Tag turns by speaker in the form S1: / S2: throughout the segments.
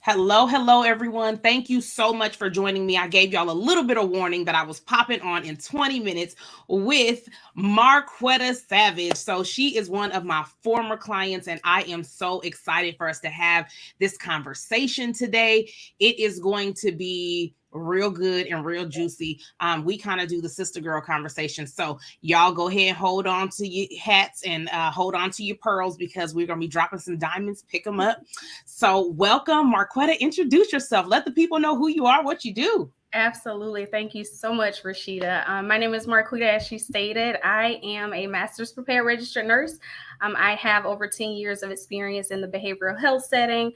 S1: Hello, everyone. Thank you so much for joining me. I gave y'all a little bit of warning that I was popping on in 20 minutes with Marquetta Savage. So she is one of my former clients, and I am so excited for us to have this conversation today. It is going to be real good and real juicy. We kind of do the sister girl conversation. So y'all go ahead and hold on to your hats and hold on to your pearls because we're going to be dropping some diamonds. Pick them up. So, welcome, Marquetta. Introduce yourself. Let the people know who you are, what you do.
S2: Absolutely. Thank you so much, Rashida. My name is Marquetta, as she stated. I am a master's prepared registered nurse. I have over 10 years of experience in the behavioral health setting.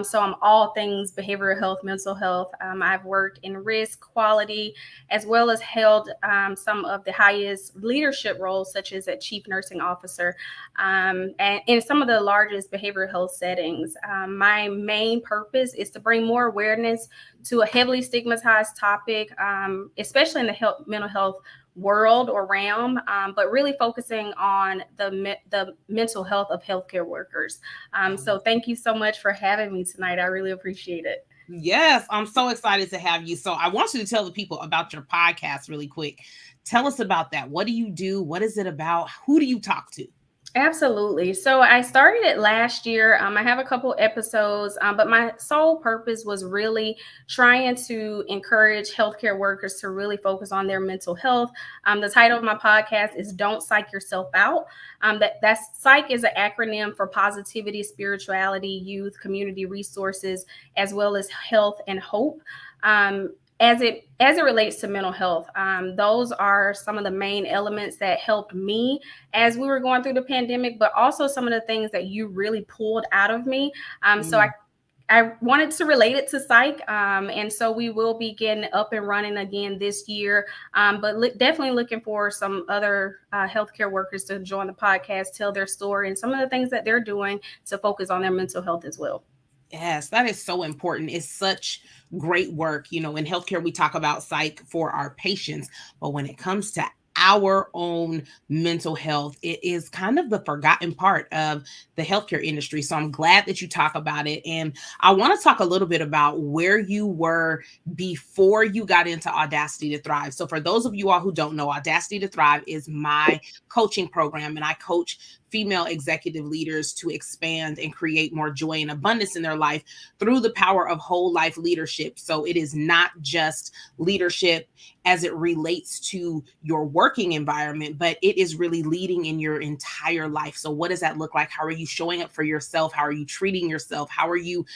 S2: So I'm all things behavioral health, mental health. I've worked in risk, quality, as well as held some of the highest leadership roles, such as a chief nursing officer, and in some of the largest behavioral health settings. My main purpose is to bring more awareness to a heavily stigmatized topic, especially in the mental health world or realm, but really focusing on the mental health of healthcare workers. So thank you so much for having me tonight. I really appreciate it.
S1: Yes, I'm so excited to have you. So, I want you to tell the people about your podcast really quick. Tell us about that. What do you do? What is it about? Who do you talk to?
S2: Absolutely. So I started it last year. I have a couple episodes, but my sole purpose was really trying to encourage healthcare workers to really focus on their mental health. The title of my podcast is "Don't Psych Yourself Out." That's Psych is an acronym for positivity, spirituality, youth, community resources, as well as health and hope. Um, as it relates to mental health, those are some of the main elements that helped me as we were going through the pandemic, but also some of the things that you really pulled out of me. So I wanted to relate it to psych, and so we will be getting up and running again this year. But definitely looking for some other healthcare workers to join the podcast, tell their story, and some of the things that they're doing to focus on their mental health as well.
S1: Yes, that is so important. It's such great work. In healthcare, we talk about psych for our patients, but when it comes to our own mental health, it is kind of the forgotten part of the healthcare industry. So I'm glad that you talk about it. And I want to talk a little bit about where you were before you got into Audacity to Thrive. So for those of you all who don't know, Audacity to Thrive is my coaching program, and I coach female executive leaders to expand and create more joy and abundance in their life through the power of whole life leadership. So it is not just leadership as it relates to your working environment, but it is really leading in your entire life. So what does that look like? How are you showing up for yourself? How are you treating yourself? How are you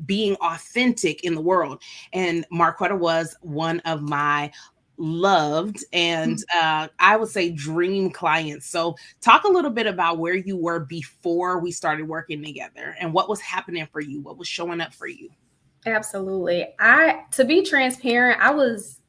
S1: being authentic in the world? And Marquetta was one of my loved and I would say dream clients. So talk a little bit about where you were before we started working together and what was happening for you, what was showing up for you.
S2: Absolutely. To be transparent, I was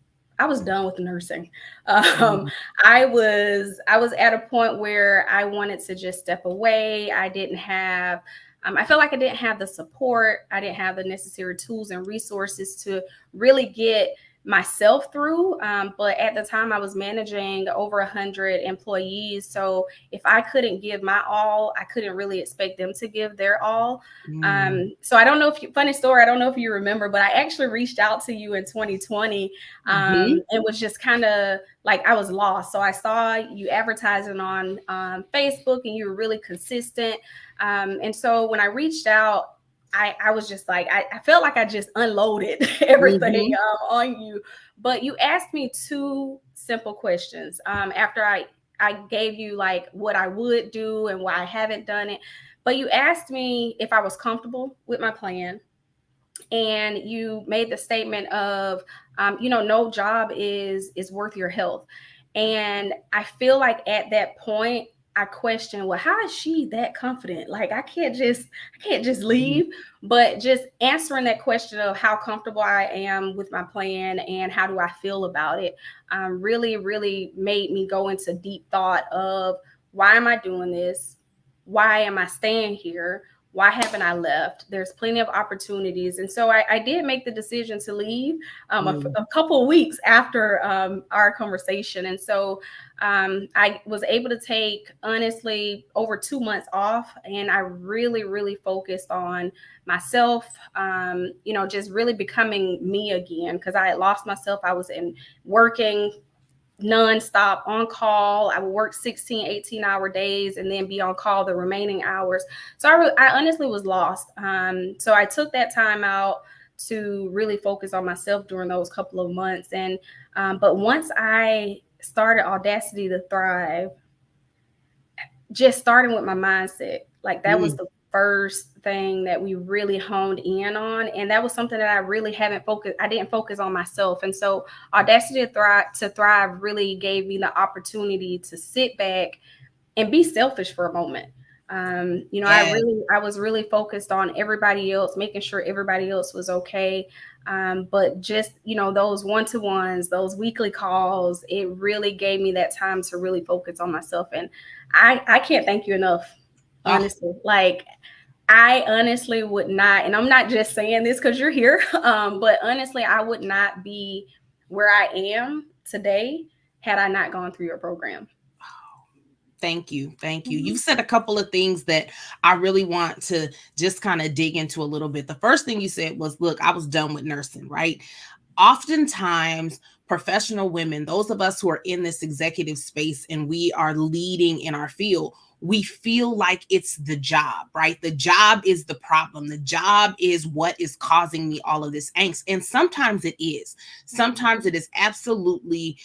S2: done with nursing. Um,
S1: Mhm.
S2: I was at a point where I wanted to just step away. I felt like I didn't have the support. I didn't have the necessary tools and resources to really get myself through. But at the time, I was managing over 100 employees. So if I couldn't give my all, I couldn't really expect them to give their all.
S1: Mm.
S2: So I don't know funny story, I don't know if you remember, but I actually reached out to you in 2020.
S1: Mhm.
S2: It was just kind of like I was lost. So I saw you advertising on Facebook, and you were really consistent. And so when I reached out, I was just like, I felt like I just unloaded everything
S1: Mhm.
S2: on you. But you asked me two simple questions after I gave you like what I would do and why I haven't done it. But you asked me if I was comfortable with my plan, and you made the statement of, no job is worth your health. And I feel like at that point, I questioned, well, how is she that confident? Like I can't just
S1: Mhm.
S2: leave. But just answering that question of how comfortable I am with my plan and how do I feel about it, really, really made me go into deep thought of, why am I doing this? Why am I staying here? why haven't I left? There's plenty of opportunities. And so I did make the decision to leave a couple of weeks after our conversation. And so I was able to take, honestly, over 2 months off. And I really, really focused on myself, just really becoming me again, because I had lost myself. I was in working nonstop on call. I would work 16, 18-hour days and then be on call the remaining hours. So I honestly was lost. So I took that time out to really focus on myself during those couple of months. And but once I started Audacity to Thrive, just starting with my mindset, like that was the first thing that we really honed in on. And that was something that I really I didn't focus on myself. And so Audacity to Thrive really gave me the opportunity to sit back and be selfish for a moment. I was really focused on everybody else, making sure everybody else was okay. But just, those one-to-ones, those weekly calls, it really gave me that time to really focus on myself. And I can't thank you enough, honestly. Like, I honestly would not, and I'm not just saying this because you're here, but honestly, I would not be where I am today had I not gone through your program.
S1: Thank you. Thank you. You've said a couple of things that I really want to just kind of dig into a little bit. The first thing you said was, look, I was done with nursing, right? Oftentimes, professional women, those of us who are in this executive space and we are leading in our field, we feel like it's the job, right? The job is the problem. The job is what is causing me all of this angst. And sometimes it is. Sometimes it is absolutely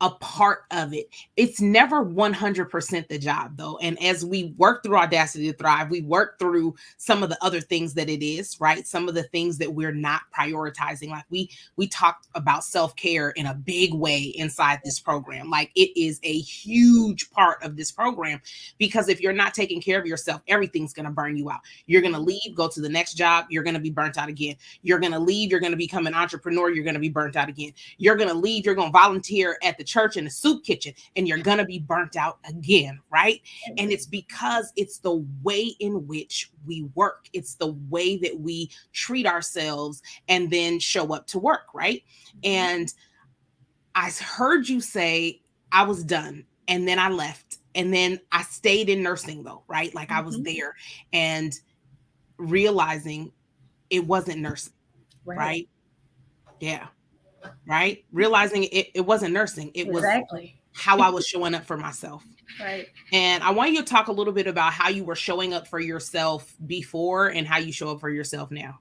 S1: a part of it. It's never 100% the job, though. And as we work through Audacity to Thrive, we work through some of the other things that it is, right? Some of the things that we're not prioritizing. Like we talked about self-care in a big way inside this program. Like, it is a huge part of this program, because if you're not taking care of yourself, everything's going to burn you out. You're going to leave, go to the next job, you're going to be burnt out again. You're going to leave, you're going to become an entrepreneur, you're going to be burnt out again. You're going to leave, you're going to volunteer at the church in the soup kitchen, and you're gonna be burnt out again, right? And it's because it's the way in which we work. It's the way that we treat ourselves and then show up to work, right? And I heard you say, I was done, and then I left, and then I stayed in nursing, though, right? Like, I was there, and realizing it wasn't nursing, right? Yeah. Right? Realizing it wasn't nursing. It was how I was showing up for myself.
S2: Right.
S1: And I want you to talk a little bit about how you were showing up for yourself before and how you show up for yourself now.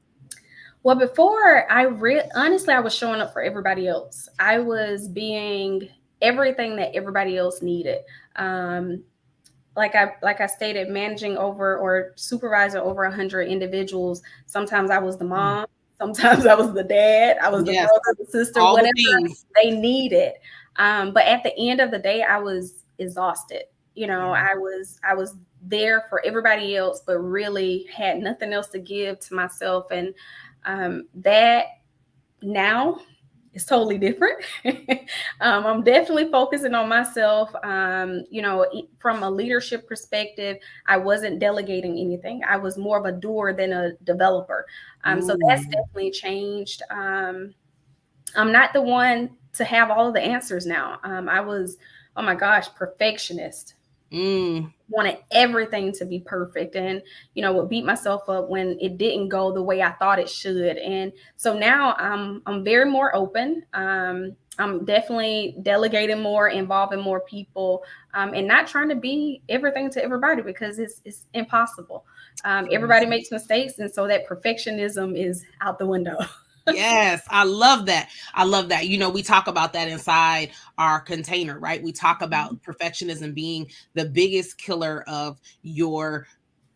S2: Well, before honestly, I was showing up for everybody else. I was being everything that everybody else needed. Like I stated, managing over or supervising over 100 individuals. Sometimes I was the mom. Sometimes I was the dad, I was the brother, the sister, all whatever they needed. But at the end of the day, I was exhausted. I was there for everybody else, but really had nothing else to give to myself. And that now is totally different. I'm definitely focusing on myself. From a leadership perspective, I wasn't delegating anything. I was more of a doer than a developer. So that's definitely changed. I'm not the one to have all of the answers now. I was, oh my gosh, perfectionist. Wanted everything to be perfect, and would beat myself up when it didn't go the way I thought it should. And so now I'm very more open. I'm definitely delegating more, involving more people, and not trying to be everything to everybody, because it's impossible. Everybody makes mistakes, and so that perfectionism is out the window.
S1: Yes, I love that. I love that. We talk about that inside our container, right? We talk about perfectionism being the biggest killer of your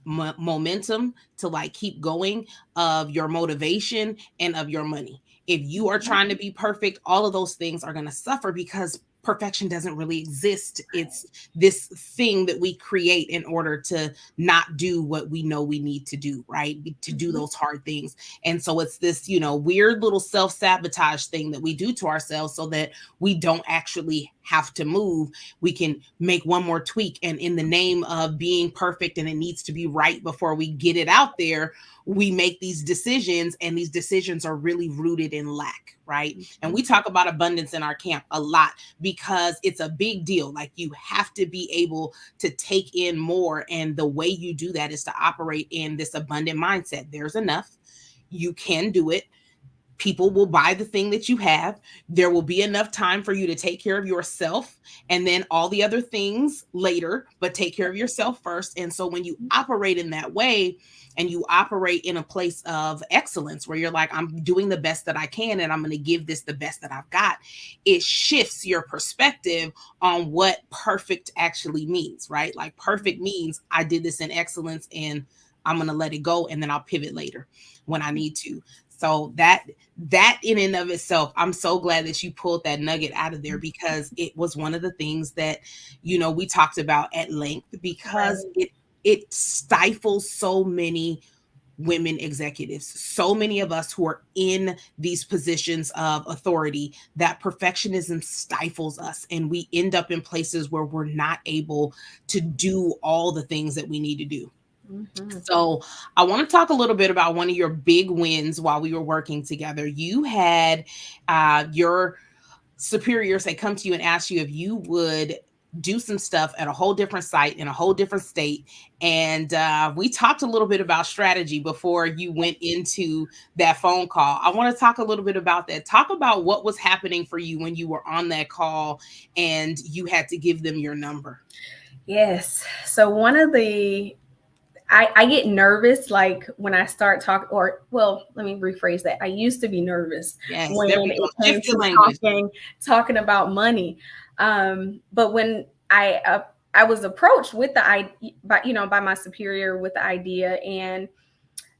S1: momentum to like keep going, of your motivation, and of your money. If you are trying to be perfect, all of those things are going to suffer, because perfection doesn't really exist. It's this thing that we create in order to not do what we know we need to do, right? To do those hard things. And so it's this, weird little self-sabotage thing that we do to ourselves so that we don't actually have to move. We can make one more tweak. And in the name of being perfect and it needs to be right before we get it out there, we make these decisions, and these decisions are really rooted in lack, right? And we talk about abundance in our camp a lot because it's a big deal. Like, you have to be able to take in more. And the way you do that is to operate in this abundant mindset. There's enough. You can do it. People will buy the thing that you have. There will be enough time for you to take care of yourself, and then all the other things later, but take care of yourself first. And so when you operate in that way, and you operate in a place of excellence where you're like, I'm doing the best that I can, and I'm going to give this the best that I've got, it shifts your perspective on what perfect actually means, right? Like, perfect means I did this in excellence, and I'm going to let it go, and then I'll pivot later when I need to. So that in and of itself, I'm so glad that you pulled that nugget out of there, because it was one of the things that, we talked about at length, because it stifles so many women executives, so many of us who are in these positions of authority, that perfectionism stifles us, and we end up in places where we're not able to do all the things that we need to do. So I want to talk a little bit about one of your big wins while we were working together. You had your superiors, they come to you and ask you if you would do some stuff at a whole different site in a whole different state. And we talked a little bit about strategy before you went into that phone call. I want to talk a little bit about that. Talk about what was happening for you when you were on that call and you had to give them your number.
S2: Yes. So one of the I get nervous, like, when I start talking, or, well, let me rephrase that. I used to be nervous when it came to talking about money. But when I was approached with by my superior with the idea, and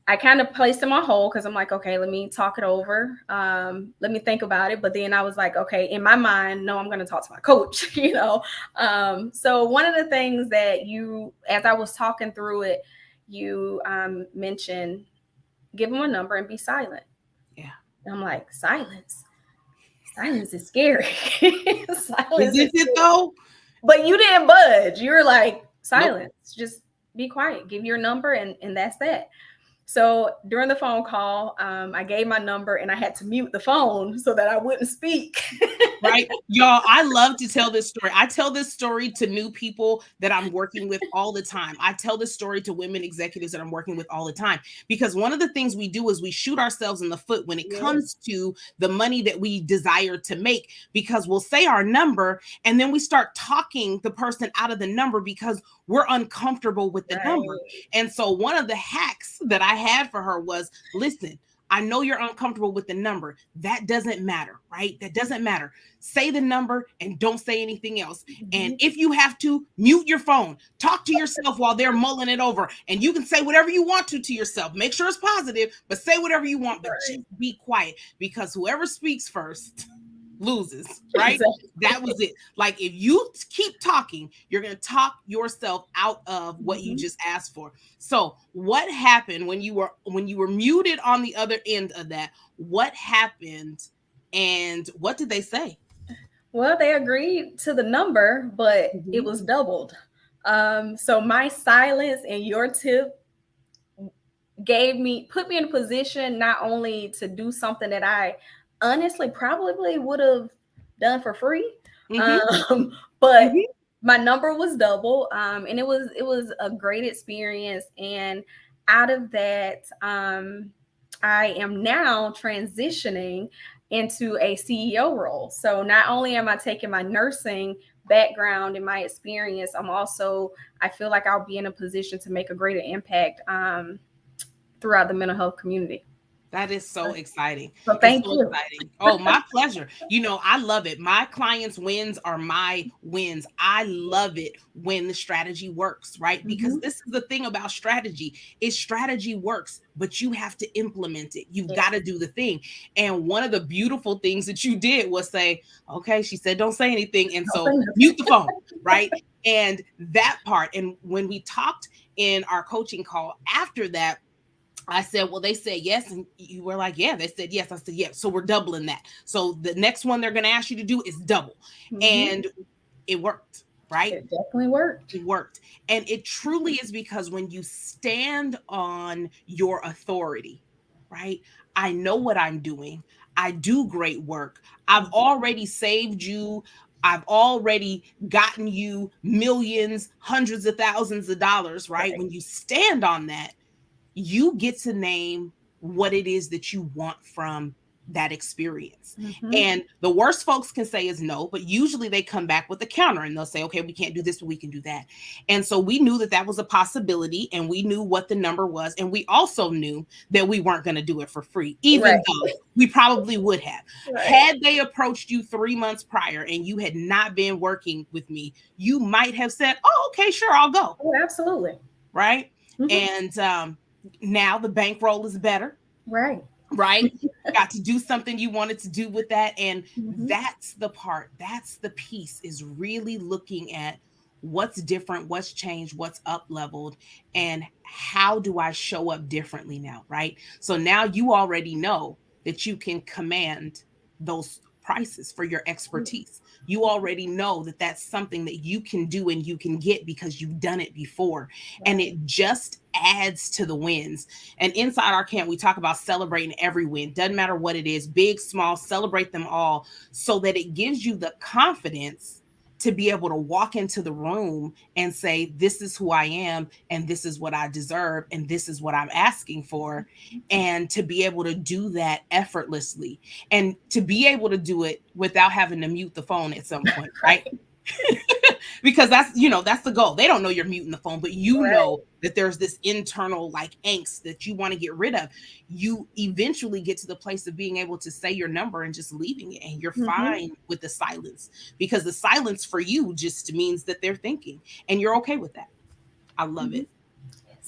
S2: I kind of placed him on hold because I'm like, okay, let me talk it over. Let me think about it. But then I was like, okay, in my mind, no, I'm going to talk to my coach, So one of the things that as I was talking through it, you mentioned, give him a number and be silent.
S1: Yeah.
S2: And I'm like, silence is scary.
S1: Silence is it though?
S2: But you didn't budge. You were like, silence, nope. Just be quiet, give your number, and that's that. So during the phone call, I gave my number and I had to mute the phone so that I wouldn't speak.
S1: Right. Y'all, I love to tell this story. I tell this story to new people that I'm working with all the time. I tell this story to women executives that I'm working with all the time, because one of the things we do is we shoot ourselves in the foot when it comes to the money that we desire to make, because we'll say our number and then we start talking the person out of the number because we're uncomfortable with the number. And so one of the hacks that I had for her was, listen, I know you're uncomfortable with the number. That doesn't matter, right? That doesn't matter. Say the number and don't say anything else. And if you have to, mute your phone. Talk to yourself while they're mulling it over. And you can say whatever you want to yourself. Make sure it's positive, but say whatever you want, but just be quiet, because whoever speaks first loses, right? Exactly. That was it. Like, if you keep talking, you're going to talk yourself out of what you just asked for. So what happened when you were muted on the other end of that? What happened and what did they say?
S2: Well, they agreed to the number, but it was doubled. So my silence and your tip put me in a position not only to do something that I honestly probably would have done for free, but my number was double, and it was a great experience. And out of that, I am now transitioning into a CEO role. So not only am I taking my nursing background and my experience, I feel like I'll be in a position to make a greater impact throughout the mental health community.
S1: That is so exciting.
S2: So thank you.
S1: Exciting. Oh, my pleasure. I love it. My clients' wins are my wins. I love it when the strategy works, right? Because this is the thing about strategy. Strategy works, but you have to implement it. You've got to do the thing. And one of the beautiful things that you did was say, okay, she said, don't say anything. And so mute the phone, right? And that part. And when we talked in our coaching call after that, I said, well, they said yes. And you were like, yeah, they said yes. I said, yes. So we're doubling that. So the next one they're going to ask you to do is double.
S2: Mm-hmm.
S1: And it worked, right?
S2: It definitely worked.
S1: It worked. And it truly is because when you stand on your authority, right? I know what I'm doing. I do great work. I've
S2: Mhm.
S1: already saved you. I've already gotten you millions, hundreds of thousands of dollars, right?
S2: Right.
S1: When you stand on that, you get to name what it is that you want from that experience.
S2: Mm-hmm.
S1: And the worst folks can say is no, but usually they come back with a counter and they'll say, okay, we can't do this, but we can do that. And so we knew that that was a possibility and we knew what the number was. And we also knew that we weren't going to do it for free, even
S2: Right.
S1: though we probably would have.
S2: Right.
S1: Had they approached you 3 months prior and you had not been working with me, you might have said, oh, okay, sure, I'll go.
S2: Oh, absolutely.
S1: Right.
S2: Mm-hmm.
S1: And now the bankroll is better,
S2: Right.
S1: right? Got to do something you wanted to do with that. And
S2: Mm-hmm.
S1: that's the part, that's the piece, is really looking at what's different, what's changed, what's up leveled, and how do I show up differently now, right? So now you already know that you can command those prices for your expertise. You already know that that's something that you can do and you can get because you've done it before. And
S2: Right.
S1: it just adds to the wins. And inside our camp, we talk about celebrating every win. Doesn't matter what it is, big, small, celebrate them all so that it gives you the confidence to be able to walk into the room and say, this is who I am, and this is what I deserve, and this is what I'm asking for. And to be able to do that effortlessly and to be able to do it without having to mute the phone at some point, right?
S2: Right.
S1: Because that's, that's the goal. They don't know you're muting the phone, but you
S2: Right.
S1: know that there's this internal like angst that you want to get rid of. You eventually get to the place of being able to say your number and just leaving it, and you're
S2: Mm-hmm.
S1: fine with the silence, because the silence for you just means that they're thinking, and you're okay with that. I love
S2: Mm-hmm.
S1: it.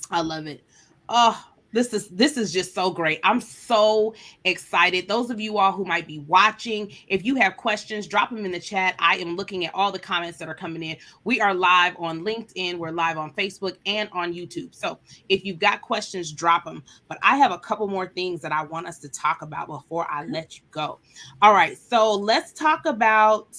S1: I love it. Oh, this is just so great. I'm so excited. Those of you all who might be watching, if you have questions, drop them in the chat. I am looking at all the comments that are coming in. We are live on LinkedIn, we're live on Facebook and on YouTube. So if you've got questions, drop them. But I have a couple more things that I want us to talk about before I let you go. All right. So let's talk about,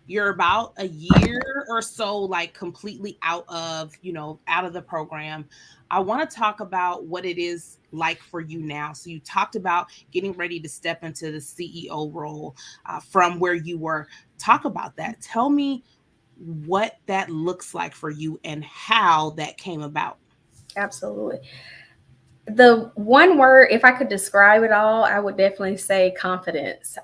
S1: you're about a year or so like completely out of the program. I want to talk about what it is like for you now. So you talked about getting ready to step into the CEO role, from where you were. Talk about that. Tell me what that looks like for you and how that came about.
S2: Absolutely. The one word, if I could describe it all, I would definitely say confidence.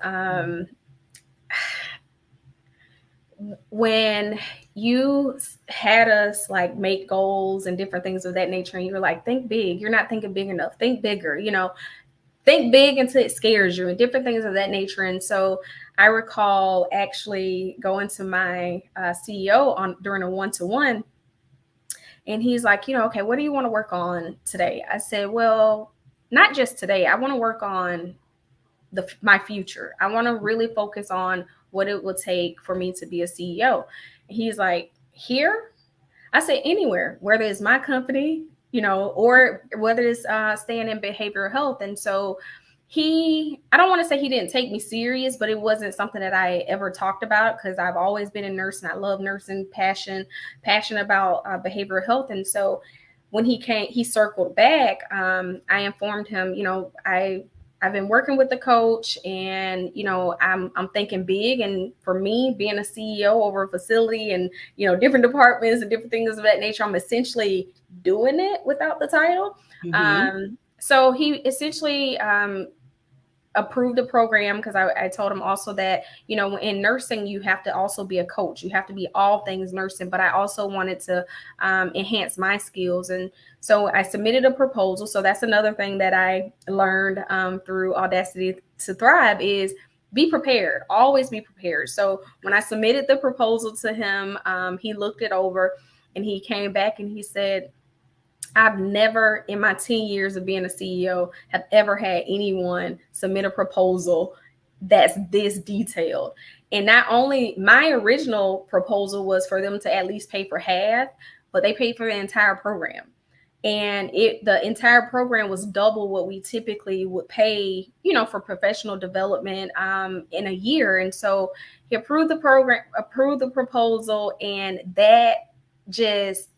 S2: When you had us like make goals and different things of that nature, and you're like, think big, you're not thinking big enough, think bigger, think big until it scares you and different things of that nature. And so I recall actually going to my CEO on during a one-to-one, and he's like, okay, what do you want to work on today? I said, well, not just today. I want to work on my future. I want to really focus on what it will take for me to be a CEO. He's like, here? I said, anywhere, whether it's my company, or whether it's staying in behavioral health. And so I don't want to say he didn't take me serious, but it wasn't something that I ever talked about because I've always been in nursing. I love nursing, passion about behavioral health. And so when he circled back, I informed him, I've been working with the coach, and I'm thinking big. And for me, being a CEO over a facility and different departments and different things of that nature, I'm essentially doing it without the title.
S1: Mm-hmm.
S2: So he essentially approved the program because I told him also that in nursing you have to also be a coach, you have to be all things nursing, but I also wanted to enhance my skills. And so I submitted a proposal. So that's another thing that I learned through Audacity to Thrive is be prepared, always be prepared. So when I submitted the proposal to him, he looked it over and he came back and he said, I've never in my 10 years of being a CEO have ever had anyone submit a proposal that's this detailed. And not only my original proposal was for them to at least pay for half, but they paid for the entire program. and the entire program was double what we typically would pay, for professional development in a year. And so he approved the program, approved the proposal, and that just,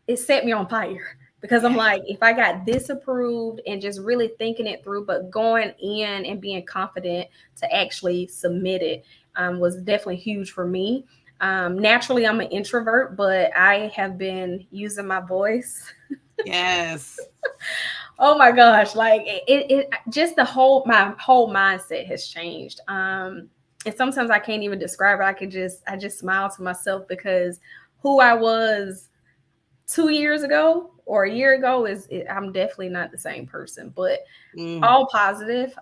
S2: it set me on fire, because I'm
S1: Yeah.
S2: like, if I got this approved and just really thinking it through, but going in and being confident to actually submit it, was definitely huge for me. Naturally, I'm an introvert, but I have been using my voice.
S1: Yes.
S2: Oh my gosh, like it just my whole mindset has changed. And sometimes I can't even describe it. I just smile to myself, because who I was 2 years ago or a year ago I'm definitely not the same person, but
S1: Mm.
S2: all positive.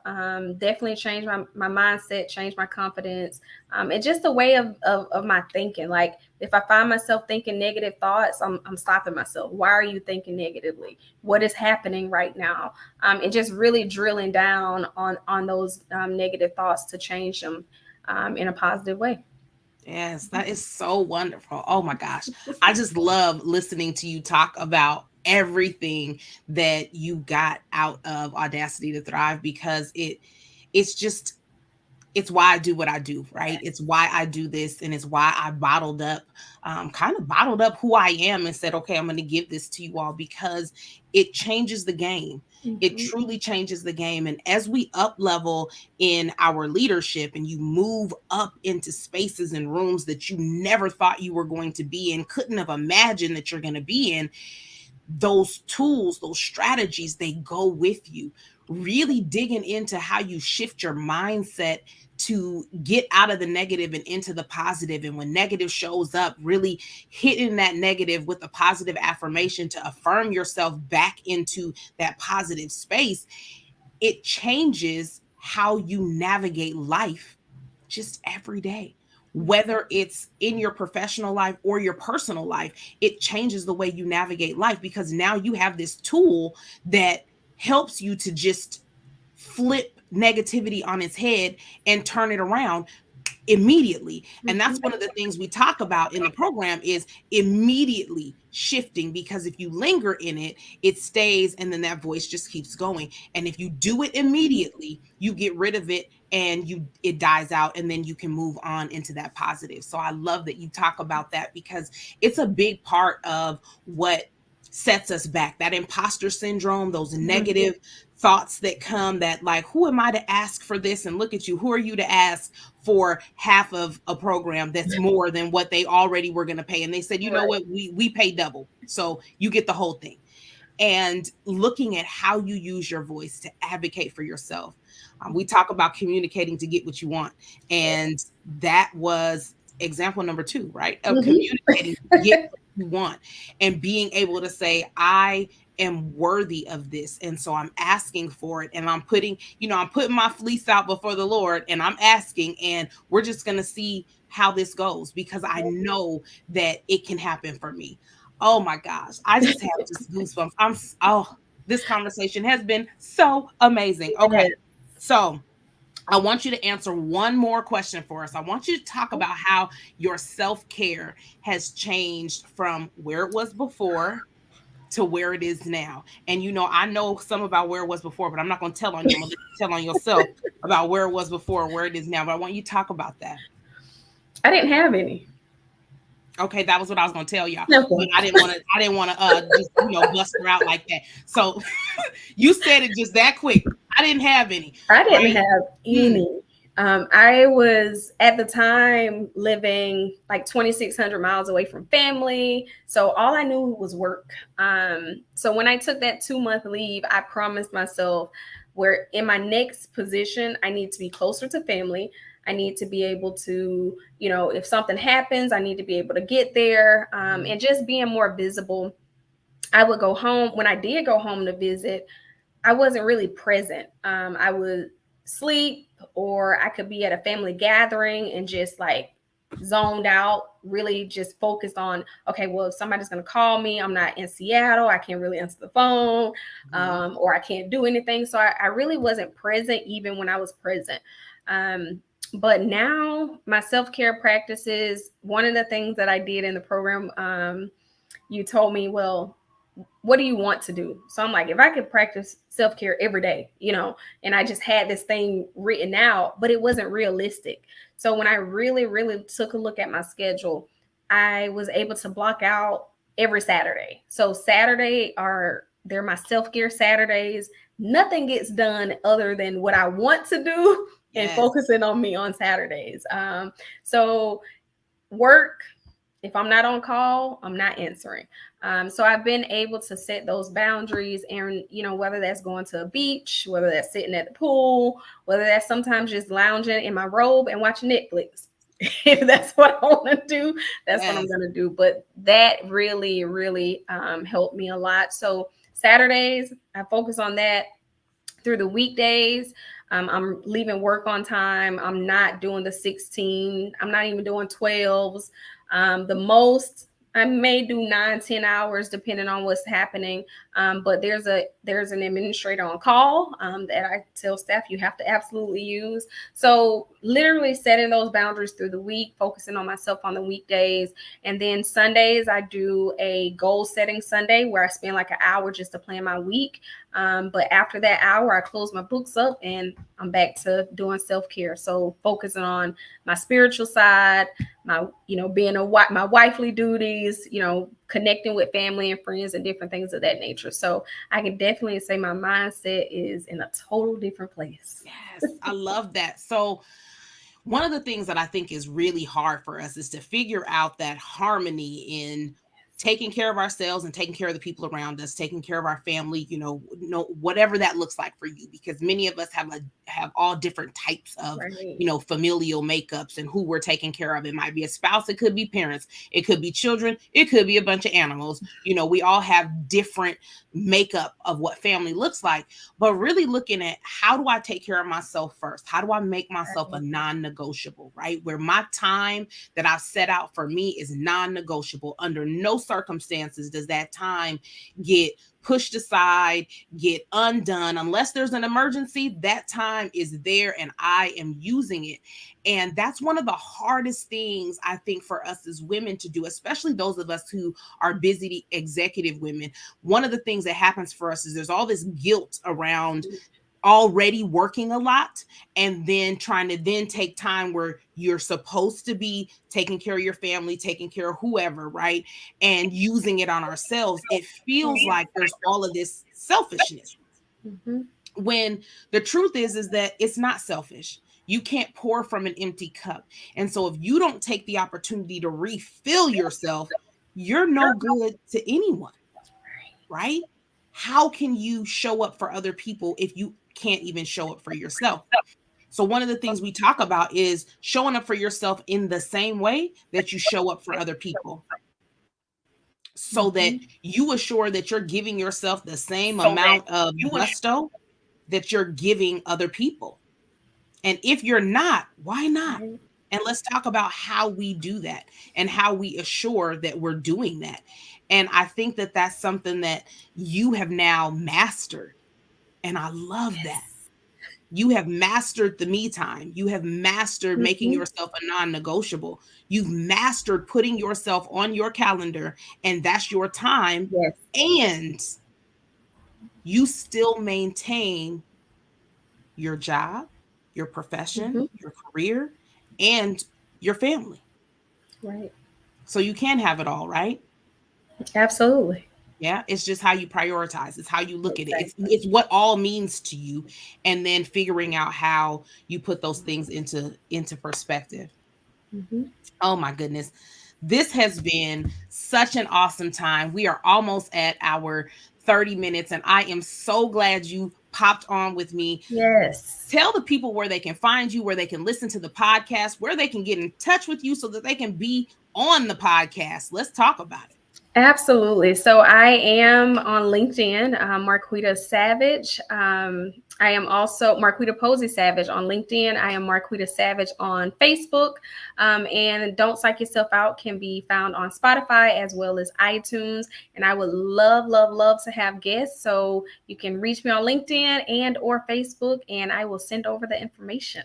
S2: Definitely changed my mindset, changed my confidence, and just the way of my thinking. Like, if I find myself thinking negative thoughts, I'm stopping myself. Why are you thinking negatively? What is happening right now? And just really drilling down on those negative thoughts to change them in a positive way.
S1: Yes, that is so wonderful. Oh my gosh. I just love listening to you talk about everything that you got out of Audacity to Thrive, because it's just it's why I do what I do, right? It's why I do this, and it's why I kind of bottled up who I am and said, okay, I'm going to give this to you all, because it changes the game. It
S2: Mhm.
S1: truly changes the game. And as we up level in our leadership, and you move up into spaces and rooms that you never thought you were going to be in, couldn't have imagined that you're going to be in, those tools, those strategies, they go with you. Really digging into how you shift your mindset to get out of the negative and into the positive. And when negative shows up, really hitting that negative with a positive affirmation to affirm yourself back into that positive space. It changes how you navigate life just every day. Whether it's in your professional life or your personal life, it changes the way you navigate life, because now you have this tool that helps you to just flip negativity on its head and turn it around immediately. And that's
S2: Mhm.
S1: one of the things we talk about in the program, is immediately shifting, because if you linger in it, it stays, and then that voice just keeps going. And if you do it immediately, you get rid of it, and it dies out, and then you can move on into that positive. So I love that you talk about that, because it's a big part of what sets us back, that imposter syndrome, those
S2: Mhm.
S1: negative thoughts that come, that like, who am I to ask for this? And look at you, who are you to ask for half of a program that's more than what they already were going to pay? And they said, you know
S2: Right.
S1: what, we pay double, so you get the whole thing. And looking at how you use your voice to advocate for yourself. We talk about communicating to get what you want, and that was example number two, right, of
S2: Mhm.
S1: communicating to get what you want, and being able to say, I am worthy of this, and so I'm asking for it, and I'm putting my fleece out before the Lord, and I'm asking, and we're just going to see how this goes, because I know that it can happen for me. Oh my gosh, I just have just goosebumps. Oh, this conversation has been so amazing. Okay,
S2: Yes.
S1: so I want you to answer one more question for us. I want you to talk about how your self care has changed from where it was before to where it is now. And I know some about where it was before, but I'm not going to tell on you. I'm going to tell on yourself about where it was before and where it is now. But I want you to talk about that.
S2: I didn't have any.
S1: Okay, that was what I was gonna tell y'all, but
S2: Okay.
S1: I didn't want to just bust her out like that. So you said it just that quick. I didn't have any,
S2: I didn't
S1: right?
S2: have
S1: Mm,
S2: any. I was at the time living like 2,600 miles away from family. So all I knew was work. So when I took that 2 month leave, I promised myself, where in my next position, I need to be closer to family. I need to be able to, if something happens, I need to be able to get there, and just being more visible. I would go home. When I did go home to visit, I wasn't really present. I would sleep, or I could be at a family gathering and just like zoned out, really just focused on, okay, well, if somebody's going to call me, I'm not in Seattle, I can't really answer the phone,
S1: mhm.
S2: or I can't do anything. So I really wasn't present even when I was present. Um, but now my self care practices, one of the things that I did in the program, you told me, well, what do you want to do? So I'm like, if I could practice self-care every day, and I just had this thing written out, but it wasn't realistic. So when I really, really took a look at my schedule, I was able to block out every Saturday. So they're my self-care Saturdays. Nothing gets done other than what I want to do and
S1: Yes.
S2: focusing on me on Saturdays. So work, if I'm not on call, I'm not answering. So I've been able to set those boundaries, and whether that's going to a beach, whether that's sitting at the pool, whether that's sometimes just lounging in my robe and watching Netflix. If that's what I want to do, that's what I'm
S1: Yes.
S2: going to do. But that really, really helped me a lot. So Saturdays, I focus on that. Through the weekdays, I'm leaving work on time. I'm not doing the 16. I'm not even doing 12s. The most I may do 9, 10 hours depending on what's happening. But there's an administrator on call that I tell staff you have to absolutely use. So literally setting those boundaries through the week, focusing on myself on the weekdays. And then Sundays, I do a goal setting Sunday where I spend like an hour just to plan my week. But after that hour, I close my books up and I'm back to doing self-care. So focusing on my spiritual side, my being my wifely duties, connecting with family and friends and different things of that nature. So I can definitely say my mindset is in a total different place.
S1: Yes. I love that. So, one of the things that I think is really hard for us is to figure out that harmony in taking care of ourselves and taking care of the people around us, taking care of our family, whatever that looks like for you, because many of us have all different types of,
S2: Right.
S1: familial makeups and who we're taking care of. It might be a spouse, it could be parents, it could be children, it could be a bunch of animals. We all have different makeup of what family looks like, but really looking at how do I take care of myself first? How do I make myself a
S2: Right.
S1: non-negotiable, right? Where my time that I've set out for me is non-negotiable. Under no circumstances does that time get pushed aside, get undone. Unless there's an emergency, that time is there and I am using it. And that's one of the hardest things I think for us as women to do, especially those of us who are busy executive women. One of the things that happens for us is there's all this guilt around already working a lot and then trying to then take time where you're supposed to be taking care of your family, taking care of whoever, right? And using it on ourselves. It feels like there's all of this selfishness,
S2: Mm-hmm.
S1: when the truth is that it's not selfish. You can't pour from an empty cup. And so if you don't take the opportunity to refill yourself, you're no good to anyone, right? How can you show up for other people if you can't even show up for yourself? So one of the things we talk about is showing up for yourself in the same way that you show up for other people, so that
S2: Mm-hmm.
S1: you assure that you're giving yourself the same amount of gusto that you're giving other people. And if you're not, why not?
S2: Right.
S1: And let's talk about how we do that and how we assure that we're doing that. And I think that that's something that you have now mastered. And I love that.
S2: Yes.
S1: You have mastered the me time. You have mastered making
S2: Mm-hmm.
S1: yourself a non negotiable. You've mastered putting yourself on your calendar, and that's your time.
S2: Yes.
S1: And you still maintain your job, your profession,
S2: Mm-hmm.
S1: your career, and your family.
S2: Right.
S1: So you can have it all, right?
S2: Absolutely.
S1: Yeah, it's just how you prioritize. It's how you look at it. It's
S2: Exactly.
S1: it's what all means to you, and then figuring out how you put those things into perspective.
S2: Mm-hmm.
S1: Oh my goodness. This has been such an awesome time. We are almost at our 30 minutes, and I am so glad you popped on with me.
S2: Yes.
S1: Tell the people where they can find you, where they can listen to the podcast, where they can get in touch with you so that they can be on the podcast. Let's talk about it.
S2: Absolutely. So I am on LinkedIn, Marquetta Savage. I am also Marquetta Posey Savage on LinkedIn. I am Marquetta Savage on Facebook. And Don't Psych Yourself Out can be found on Spotify as well as iTunes. And I would love, love, love to have guests. So you can reach me on LinkedIn and or Facebook, and I will send over the information.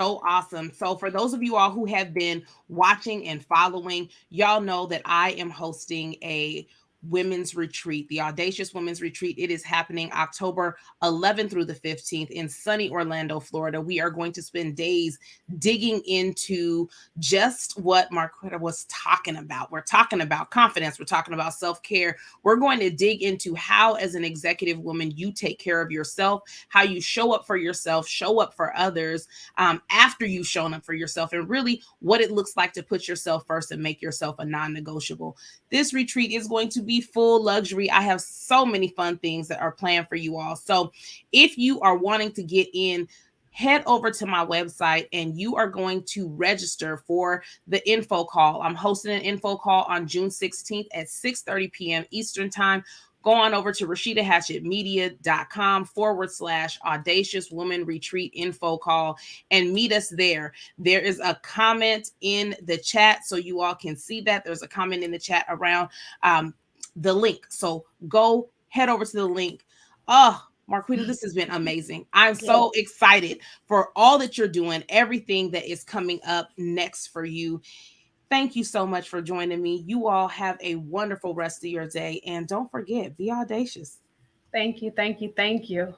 S1: So awesome. So for those of you all who have been watching and following, y'all know that I am hosting a Women's Retreat, the Audacious Women's Retreat. It is happening October 11th through the 15th in sunny Orlando, Florida. We are going to spend days digging into just what Marquetta was talking about. We're talking about confidence, we're talking about self care. We're going to dig into how, as an executive woman, you take care of yourself, how you show up for yourself, show up for others after you've shown up for yourself, and really what it looks like to put yourself first and make yourself a non negotiable. This retreat is going to be full luxury. I have so many fun things that are planned for you all. So if you are wanting to get in, head over to my website and you are going to register for the info call. I'm hosting an info call on June 16th at 6:30 p.m. Eastern Time. Go on over to rashidahatchettmedia.com/audacious woman retreat info call and meet us there. There is a comment in the chat, so you all can see that. There's a comment in the chat around the link. So go head over to the link. Oh, Marquita, this has been amazing. I'm so excited for all that you're doing, everything that is coming up next for you. Thank you so much for joining me. You all have a wonderful rest of your day. And don't forget, be audacious.
S2: Thank you. Thank you. Thank you.